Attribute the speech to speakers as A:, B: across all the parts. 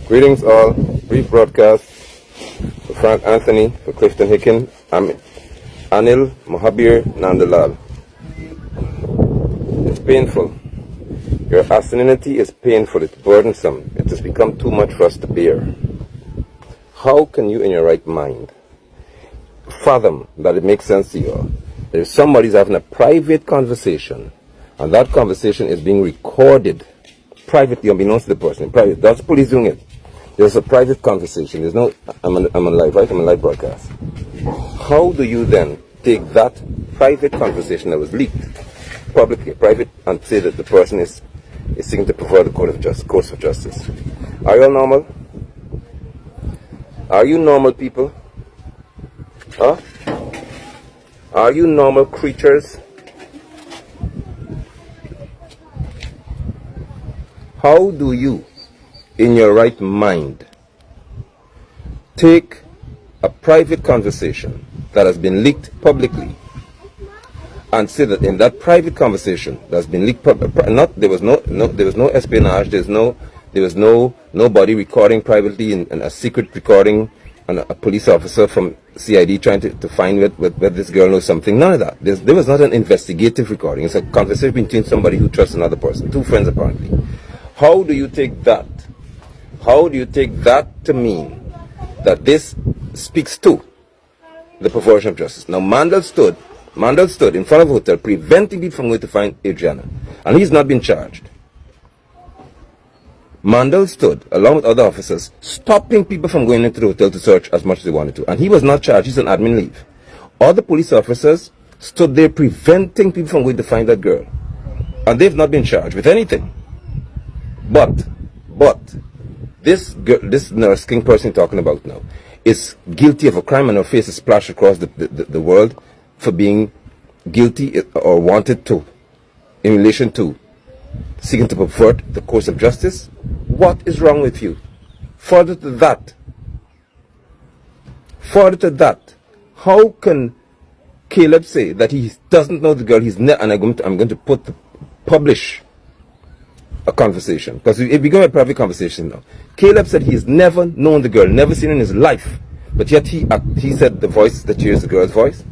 A: Greetings all. Brief broadcast for Frank Anthony, for Clifton Hicken. I'm Anil Mohabir Nandalal. It's painful. Your asininity is painful. It's burdensome. It has become too much for us to bear. How can you in your right mind fathom that it makes sense to you? If somebody's having a private conversation and that conversation is being recorded privately unbeknownst to the person. Private. That's the police doing it. There's a private conversation. There's no, I'm on live, right? I'm on live broadcast. How do you then take that private conversation that was leaked publicly, private, and say that the person is seeking to pervert the course of justice? Are you all normal? Are you normal people? Huh? Are you normal creatures? How do you, in your right mind, take a private conversation that has been leaked publicly and say that in that private conversation that's been leaked there was no espionage, there was nobody recording privately in a secret recording, and a police officer from CID trying to find whether this girl knows something. None of that. There was not an investigative recording. It's a conversation between somebody who trusts another person, two friends apparently. How do you take that? How do you take that to mean that this speaks to the perversion of justice? Now, Mandel stood in front of a hotel preventing people from going to find Adriana, and he's not been charged. Mandel stood, along with other officers, stopping people from going into the hotel to search as much as they wanted to, and he was not charged. He's on admin leave. Other police officers stood there preventing people from going to find that girl, and they've not been charged with anything. But this Nurse King person talking about now is guilty of a crime, and her face is splashed across the world for being guilty or wanted to in relation to seeking to pervert the course of justice. What is wrong with you? Further to that, how can Caleb say that he doesn't know the girl? And I'm going to publish a conversation, because if we go a private conversation now, Caleb said he's never known the girl, never seen her in his life, but yet he said the voice that you hear is the girl's voice.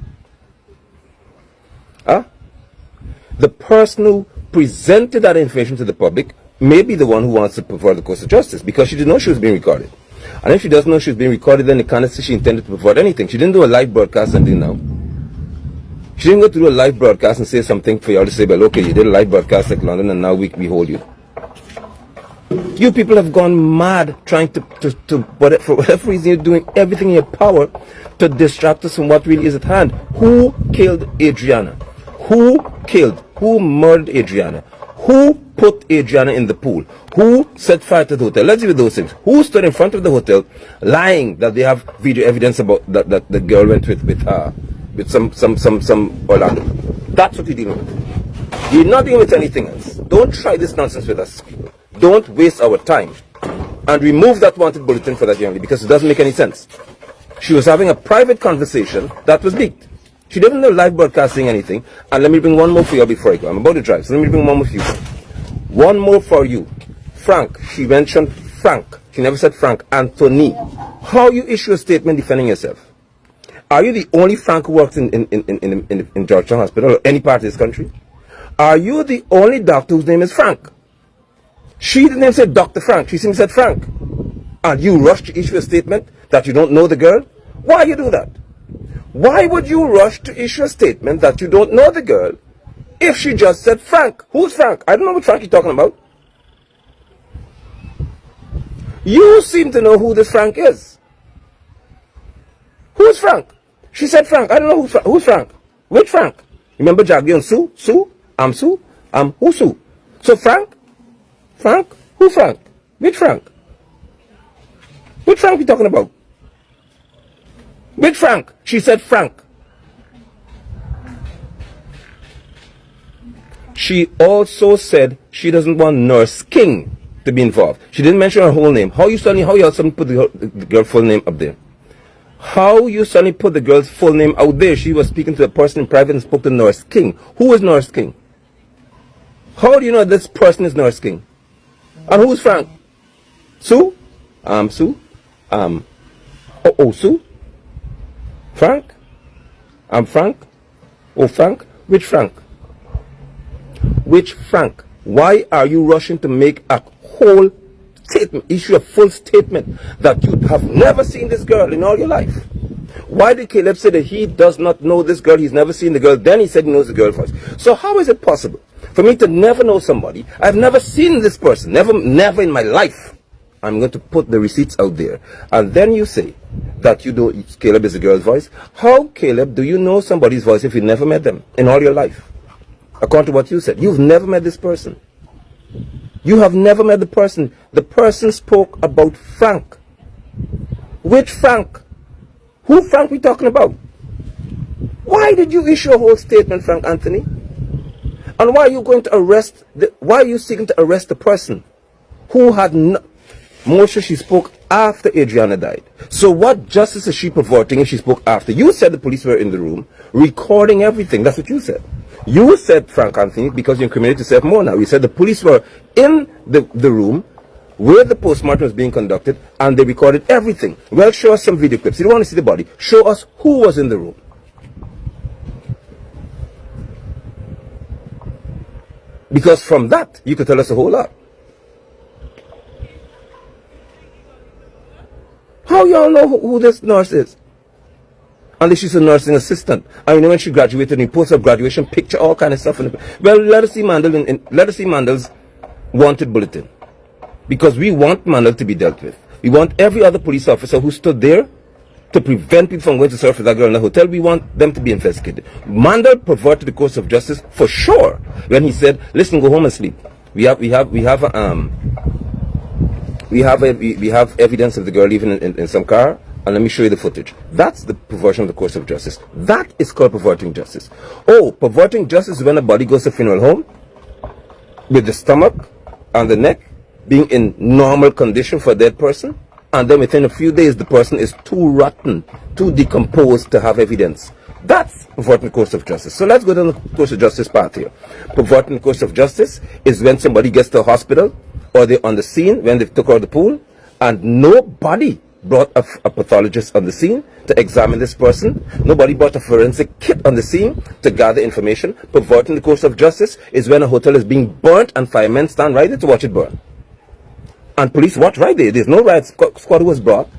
A: The person who presented that information to the public may be the one who wants to pervert the course of justice, because she didn't know she was being recorded. And if she doesn't know she was being recorded, then it can't say she intended to pervert anything. She didn't do a live broadcast until now. She didn't go to do a live broadcast and say something for y'all to say, well, okay, you did a live broadcast like London and now we hold you. You people have gone mad trying to for whatever reason, you're doing everything in your power to distract us from what really is at hand. Who killed Adriana? Who murdered Adriana? Who put Adriana in the pool? Who set fire to the hotel? Let's deal with those things. Who stood in front of the hotel lying that they have video evidence about that the girl went with some Orlando? That's what you're dealing with. You're not dealing with anything else. Don't try this nonsense with us. Don't waste our time. And remove that wanted bulletin for that young lady, because it doesn't make any sense. She was having a private conversation that was leaked. She didn't know live broadcasting anything. And let me bring one more for you before I go. I'm about to drive, so let me bring one more for you. One more for you. Frank. She mentioned Frank. She never said Frank. Anthony. How you issue a statement defending yourself? Are you the only Frank who works in Georgetown Hospital or any part of this country? Are you the only doctor whose name is Frank? She didn't even say Dr. Frank. She simply said Frank. And you rush to issue a statement that you don't know the girl? Why you do that? Why would you rush to issue a statement that you don't know the girl if she just said Frank? Who's Frank? I don't know what Frank you're talking about. You seem to know who this Frank is. Who's Frank? She said Frank. I don't know who's Frank. Which Frank? Remember Jackie and Sue? Sue? I'm Sue. Who's Sue? So Frank? Frank? Who Frank? Which Frank? Which Frank you talking about? Which Frank? She said Frank. She also said she doesn't want Nurse King to be involved. She didn't mention her whole name. How you suddenly put the girl's full name up there? How you suddenly put the girl's full name out there? She was speaking to a person in private and spoke to Nurse King. Who is Nurse King? How do you know this person is Nurse King? And who's Frank? Sue? Sue? Sue? Frank? Frank? Oh, Frank? Which Frank? Which Frank? Why are you rushing to make a whole statement, issue a full statement that you have never seen this girl in all your life? Why did Caleb say that he does not know this girl, he's never seen the girl, then he said he knows the girl first? So how is it possible for me to never know somebody, I've never seen this person, never in my life? I'm going to put the receipts out there. And then you say that you know Caleb is a girl's voice. How, Caleb, do you know somebody's voice if you never met them in all your life? According to what you said, you've never met this person. You have never met the person. The person spoke about Frank. Which Frank? Who Frank we talking about? Why did you issue a whole statement, Frank Anthony? And why are you going to arrest, why are you seeking to arrest the person who had Moshe, she spoke after Adriana died. So what justice is she perverting if she spoke after? You said the police were in the room recording everything. That's what you said. You said, Frank Anthony, because you incriminate yourself more now. You said the police were in the room where the postmortem was being conducted and they recorded everything. Well, show us some video clips. You don't want to see the body. Show us who was in the room. Because from that, you could tell us a whole lot. How y'all know who this nurse is? Unless she's a nursing assistant. And you know when she graduated, and he posts her graduation picture, all kind of stuff. Well, let us see Mandel let us see Mandel's wanted bulletin. Because we want Mandel to be dealt with. We want every other police officer who stood there to prevent people from going to serve for that girl in the hotel, we want them to be investigated. Mandel perverted the course of justice for sure when he said, listen, go home and sleep. We have evidence of the girl even in some car, and let me show you the footage. That's the perversion of the course of justice. That is called perverting justice. Oh, perverting justice is when a body goes to a funeral home with the stomach and the neck being in normal condition for a dead person, and then within a few days the person is too rotten, too decomposed to have evidence. That's perverting the course of justice. So let's go down the course of justice path here. Perverting the course of justice is when somebody gets to a hospital or they're on the scene when they took out the pool and nobody brought a pathologist on the scene to examine this person. Nobody brought a forensic kit on the scene to gather information. Perverting the course of justice is when a hotel is being burnt and firemen stand right there to watch it burn. And police watch right there. There's no riot squad who was brought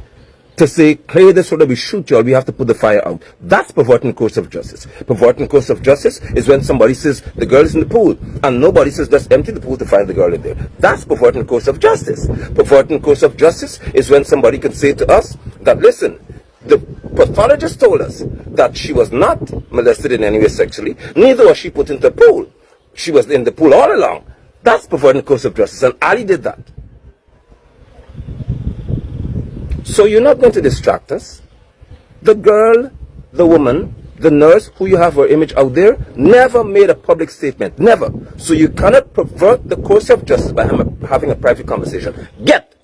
A: to say, clear this so that we shoot y'all, we have to put the fire out. That's perverting the course of justice. Perverting the course of justice is when somebody says, the girl is in the pool, and nobody says, let's empty the pool to find the girl in there. That's perverting the course of justice. Perverting the course of justice is when somebody can say to us that, listen, the pathologist told us that she was not molested in any way sexually, neither was she put into the pool. She was in the pool all along. That's perverting the course of justice, and Ali did that. So you're not going to distract us. The girl, the woman, the nurse, who you have her image out there, never made a public statement. Never. So you cannot pervert the course of justice by having a private conversation. Get